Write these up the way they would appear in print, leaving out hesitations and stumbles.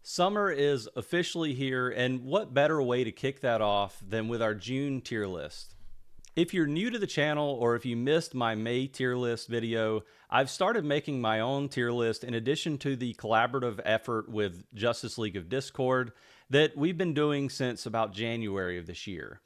Summer is officially here, and what better way to kick that off than with our June tier list? If you're new to the channel or if you missed my May tier list video, I've started making my own tier list in addition to the collaborative effort with Justice League of Discord that we've been doing since about January of this year.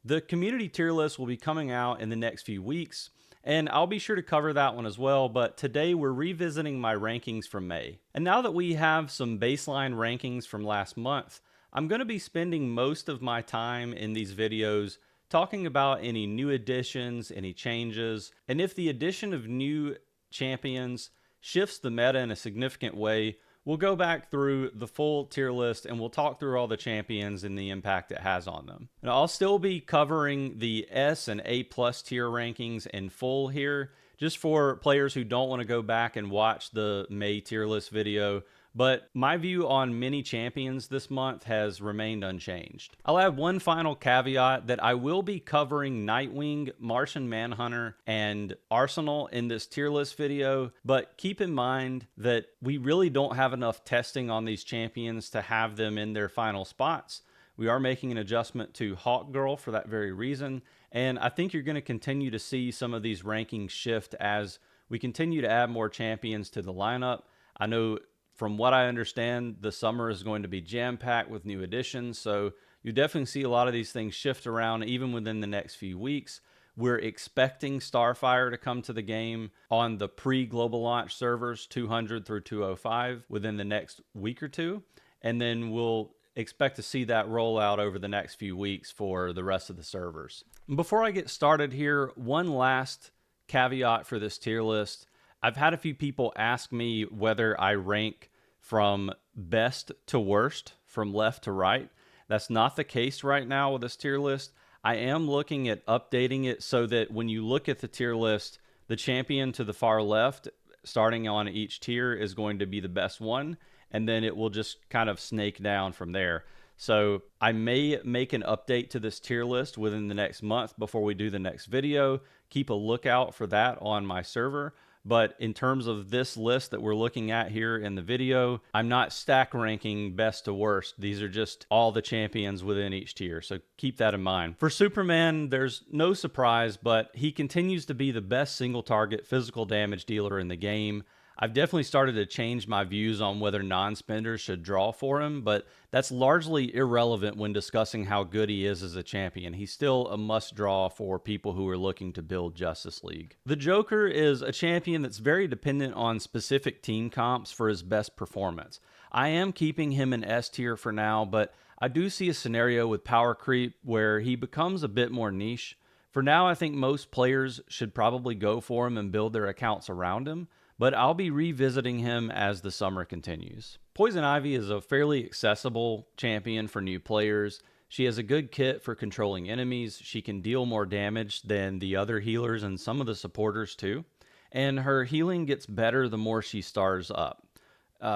The community tier list will be coming out in the next few weeks, and I'll be sure to cover that one as well, but today we're revisiting my rankings from May. And now that we have some baseline rankings from last month, I'm going to be spending most of my time in these videos talking about any new additions, any changes, and if the addition of new champions shifts the meta in a significant way, we'll go back through the full tier list and we'll talk through all the champions and the impact it has on them. And I'll still be covering the S and A plus tier rankings in full here, just for players who don't want to go back and watch the May tier list video. But my view on many champions this month has remained unchanged. I'll add one final caveat that I will be covering Nightwing, Martian Manhunter, and Arsenal in this tier list video, but keep in mind that we really don't have enough testing on these champions to have them in their final spots. We are making an adjustment to Hawkgirl for that very reason, and I think you're going to continue to see some of these rankings shift as we continue to add more champions to the lineup. I know from what I understand, the summer is going to be jam-packed with new additions, so you definitely see a lot of these things shift around even within the next few weeks. We're expecting Starfire to come to the game on the pre-global launch servers 200 through 205 within the next week or two, and then we'll expect to see that roll out over the next few weeks for the rest of the servers. Before I get started here, one last caveat for this tier list. I've had a few people ask me whether I rank from best to worst, from left to right. That's not the case right now with this tier list. I am looking at updating it so that when you look at the tier list, the champion to the far left, starting on each tier, is going to be the best one, and then it will just kind of snake down from there. So I may make an update to this tier list within the next month before we do the next video. Keep a lookout for that on my server. But in terms of this list that we're looking at here in the video, I'm not stack ranking best to worst. These are just all the champions within each tier, so keep that in mind. For Superman, there's no surprise, but he continues to be the best single target physical damage dealer in the game. I've definitely started to change my views on whether non-spenders should draw for him, but that's largely irrelevant when discussing how good he is as a champion. He's still a must-draw for people who are looking to build Justice League. The Joker is a champion that's very dependent on specific team comps for his best performance. I am keeping him in S tier for now, but I do see a scenario with power creep where he becomes a bit more niche. For now, I think most players should probably go for him and build their accounts around him, but I'll be revisiting him as the summer continues. Poison Ivy is a fairly accessible champion for new players. She has a good kit for controlling enemies. She can deal more damage than the other healers and some of the supporters too. And her healing gets better the more she stars up.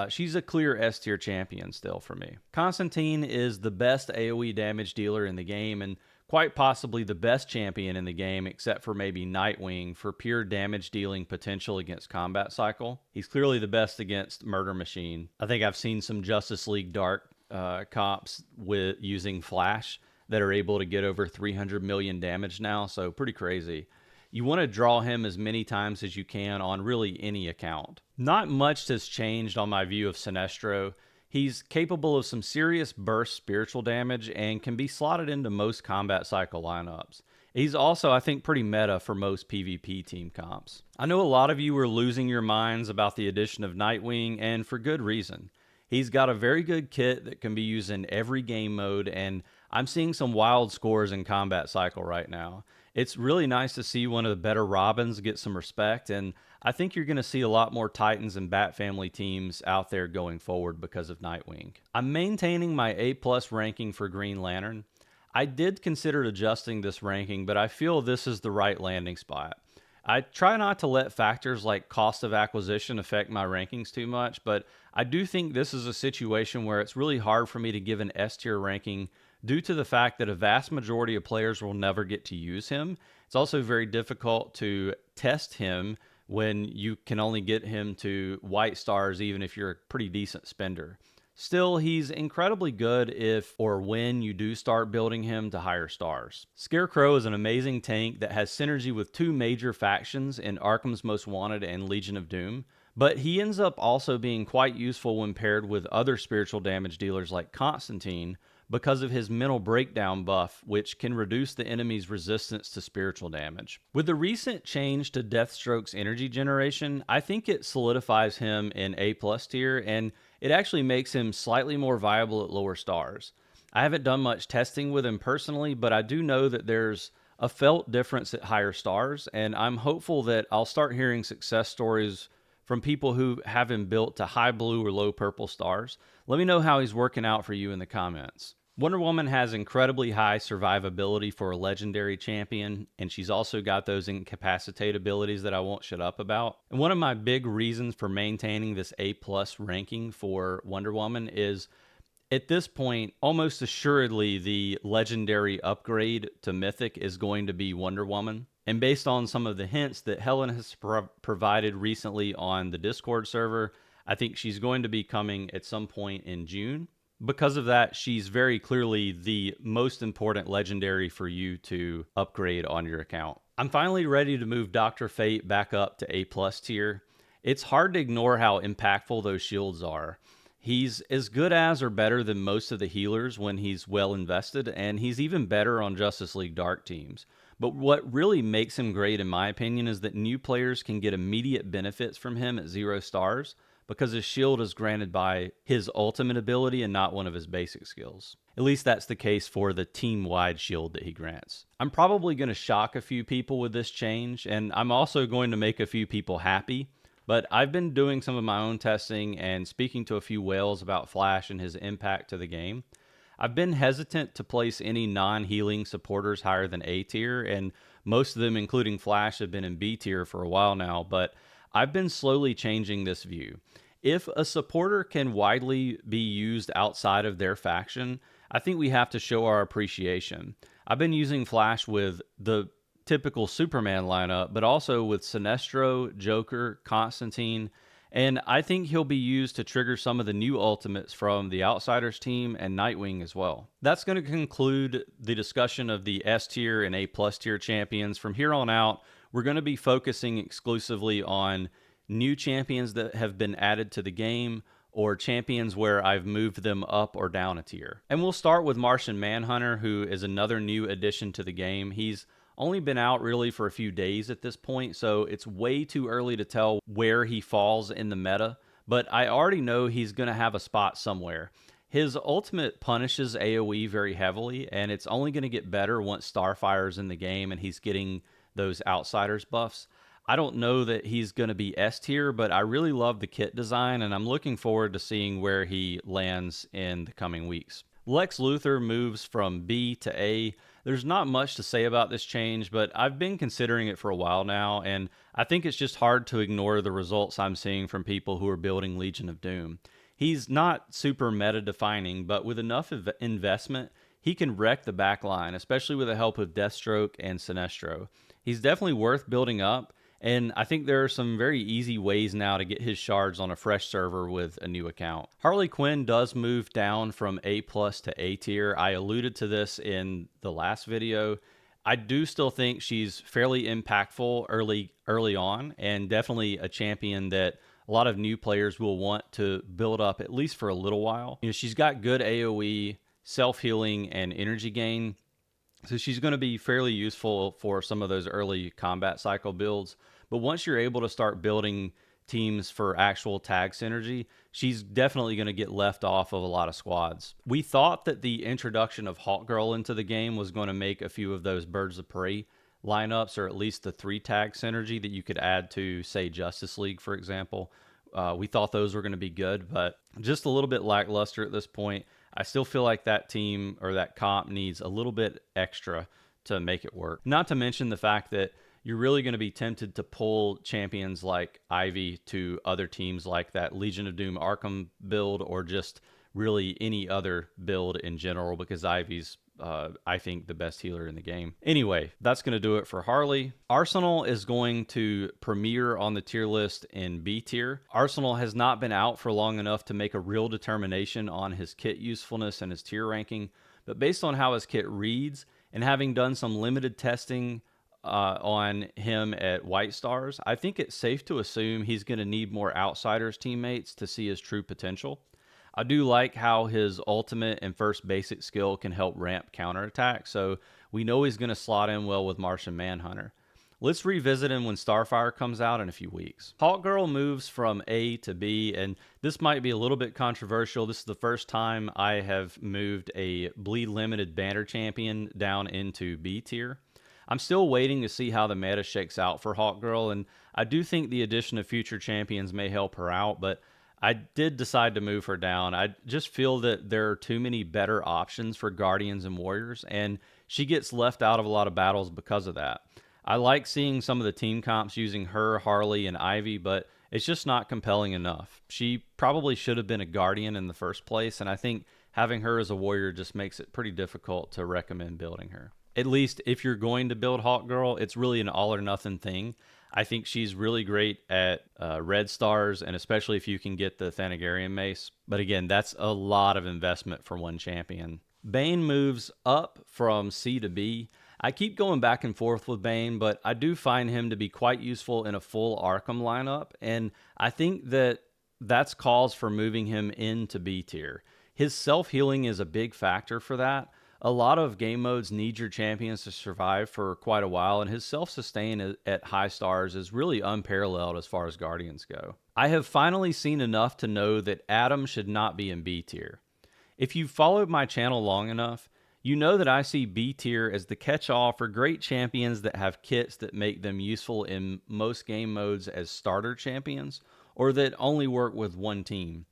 She's a clear S tier champion still for me. Constantine is the best AoE damage dealer in the game and quite possibly the best champion in the game, except for maybe Nightwing, for pure damage dealing potential against combat cycle. He's clearly the best against Murder Machine. I think I've seen some Justice League Dark comps with using Flash that are able to get over 300 million damage now, so pretty crazy. You want to draw him as many times as you can on really any account. Not much has changed on my view of Sinestro. He's capable of some serious burst spiritual damage and can be slotted into most combat cycle lineups. He's also, I think, pretty meta for most PvP team comps. I know a lot of you were losing your minds about the addition of Nightwing, and for good reason. He's got a very good kit that can be used in every game mode, and I'm seeing some wild scores in combat cycle right now. It's really nice to see one of the better Robins get some respect, and I think you're going to see a lot more Titans and Bat Family teams out there going forward because of Nightwing. I'm maintaining my A+ ranking for Green Lantern. I did consider adjusting this ranking, but I feel this is the right landing spot. I try not to let factors like cost of acquisition affect my rankings too much, but I do think this is a situation where it's really hard for me to give an S tier ranking due to the fact that a vast majority of players will never get to use him. It's also very difficult to test him when you can only get him to white stars even if you're a pretty decent spender. Still, he's incredibly good if or when you do start building him to higher stars. Scarecrow is an amazing tank that has synergy with two major factions in Arkham's Most Wanted and Legion of Doom, but he ends up also being quite useful when paired with other spiritual damage dealers like Constantine because of his mental breakdown buff, which can reduce the enemy's resistance to spiritual damage. With the recent change to Deathstroke's energy generation, I think it solidifies him in A+ tier, and it actually makes him slightly more viable at lower stars. I haven't done much testing with him personally, but I do know that there's a felt difference at higher stars, and I'm hopeful that I'll start hearing success stories from people who have him built to high blue or low purple stars. Let me know how he's working out for you in the comments. Wonder Woman has incredibly high survivability for a legendary champion, and she's also got those incapacitate abilities that I won't shut up about. And one of my big reasons for maintaining this A+ ranking for Wonder Woman is, at this point, almost assuredly the legendary upgrade to Mythic is going to be Wonder Woman. And based on some of the hints that Helen has provided recently on the Discord server, I think she's going to be coming at some point in June. Because of that, she's very clearly the most important legendary for you to upgrade on your account. I'm finally ready to move Dr. Fate back up to A+ tier. It's hard to ignore how impactful those shields are. He's as good as or better than most of the healers when he's well invested, and he's even better on Justice League Dark teams. But what really makes him great, in my opinion, is that new players can get immediate benefits from him at 0 stars, because his shield is granted by his ultimate ability and not one of his basic skills. At least that's the case for the team-wide shield that he grants. I'm probably going to shock a few people with this change, and I'm also going to make a few people happy, but I've been doing some of my own testing and speaking to a few whales about Flash and his impact to the game. I've been hesitant to place any non-healing supporters higher than A tier, and most of them, including Flash, have been in B tier for a while now, but I've been slowly changing this view. If a supporter can widely be used outside of their faction, I think we have to show our appreciation. I've been using Flash with the typical Superman lineup, but also with Sinestro, Joker, Constantine, and I think he'll be used to trigger some of the new ultimates from the Outsiders team and Nightwing as well. That's going to conclude the discussion of the S tier and A+ tier champions. From here on out, we're going to be focusing exclusively on new champions that have been added to the game, or champions where I've moved them up or down a tier. And we'll start with Martian Manhunter, who is another new addition to the game. He's only been out really for a few days at this point, so it's way too early to tell where he falls in the meta, but I already know he's going to have a spot somewhere. His ultimate punishes AoE very heavily, and it's only going to get better once Starfire's in the game and he's getting those Outsiders buffs. I don't know that he's going to be S tier, but I really love the kit design, and I'm looking forward to seeing where he lands in the coming weeks. Lex Luthor moves from B to A. There's not much to say about this change, but I've been considering it for a while now, and I think it's just hard to ignore the results I'm seeing from people who are building Legion of Doom. He's not super meta-defining, but with enough investment, he can wreck the backline, especially with the help of Deathstroke and Sinestro. He's definitely worth building up, and I think there are some very easy ways now to get his shards on a fresh server with a new account. Harley Quinn does move down from A+ to A tier. I alluded to this in the last video. I do still think she's fairly impactful early on, and definitely a champion that a lot of new players will want to build up at least for a little while. You know, she's got good AoE, self-healing, and energy gain. So she's going to be fairly useful for some of those early combat cycle builds. But once you're able to start building teams for actual tag synergy, she's definitely going to get left off of a lot of squads. We thought that the introduction of Hawkgirl into the game was going to make a few of those Birds of Prey lineups, or at least the 3 tag synergy that you could add to, say, Justice League, for example. We thought those were going to be good, but just a little bit lackluster at this point. I still feel like that team or that comp needs a little bit extra to make it work. Not to mention the fact that you're really going to be tempted to pull champions like Ivy to other teams like that Legion of Doom Arkham build, or just really any other build in general, because Ivy's I think, the best healer in the game. Anyway, that's going to do it for Harley. Arsenal is going to premiere on the tier list in B tier. Arsenal has not been out for long enough to make a real determination on his kit usefulness and his tier ranking, but based on how his kit reads and having done some limited testing on him at White Stars, I think it's safe to assume he's going to need more Outsiders teammates to see his true potential. I do like how his ultimate and first basic skill can help ramp counterattack, so we know he's going to slot in well with Martian Manhunter. Let's revisit him when Starfire comes out in a few weeks. Hawkgirl moves from A to B, and this might be a little bit controversial. This is the first time I have moved a Bleed Limited banner champion down into B tier. I'm still waiting to see how the meta shakes out for Hawkgirl, and I do think the addition of future champions may help her out, but I did decide to move her down. I just feel that there are too many better options for Guardians and Warriors, and she gets left out of a lot of battles because of that. I like seeing some of the team comps using her, Harley, and Ivy, but it's just not compelling enough. She probably should have been a Guardian in the first place, and I think having her as a Warrior just makes it pretty difficult to recommend building her. At least if you're going to build Hawkgirl, it's really an all or nothing thing. I think she's really great at red stars, and especially if you can get the Thanagarian mace. But again, that's a lot of investment for one champion. Bane moves up from C to B. I keep going back and forth with Bane, but I do find him to be quite useful in a full Arkham lineup, and I think that that's cause for moving him into B tier. His self-healing is a big factor for that. A lot of game modes need your champions to survive for quite a while, and his self-sustain at high stars is really unparalleled as far as Guardians go. I have finally seen enough to know that Adam should not be in B tier. If you've followed my channel long enough, you know that I see B tier as the catch-all for great champions that have kits that make them useful in most game modes as starter champions, or that only work with one team.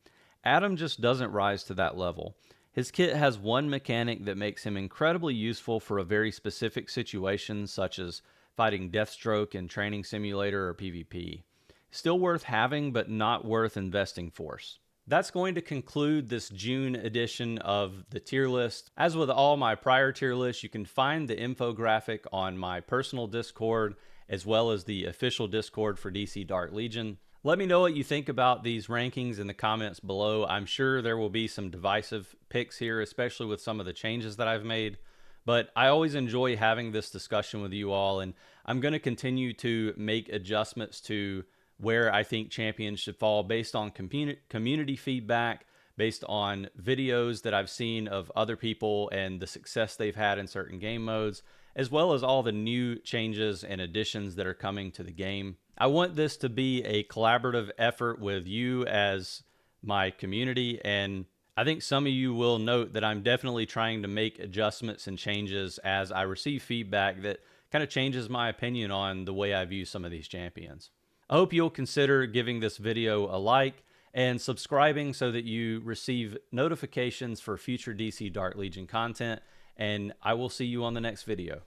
Adam just doesn't rise to that level. His kit has one mechanic that makes him incredibly useful for a very specific situation, such as fighting Deathstroke in Training Simulator or PvP. Still worth having, but not worth investing force. That's going to conclude this June edition of the tier list. As with all my prior tier lists, you can find the infographic on my personal Discord, as well as the official Discord for DC Dark Legion. Let me know what you think about these rankings in the comments below. I'm sure there will be some divisive picks here, especially with some of the changes that I've made. But I always enjoy having this discussion with you all, and I'm going to continue to make adjustments to where I think champions should fall based on community feedback, based on videos that I've seen of other people and the success they've had in certain game modes, as well as all the new changes and additions that are coming to the game. I want this to be a collaborative effort with you as my community, and I think some of you will note that I'm definitely trying to make adjustments and changes as I receive feedback that kind of changes my opinion on the way I view some of these champions. I hope you'll consider giving this video a like and subscribing so that you receive notifications for future DC Dark Legion content, and I will see you on the next video.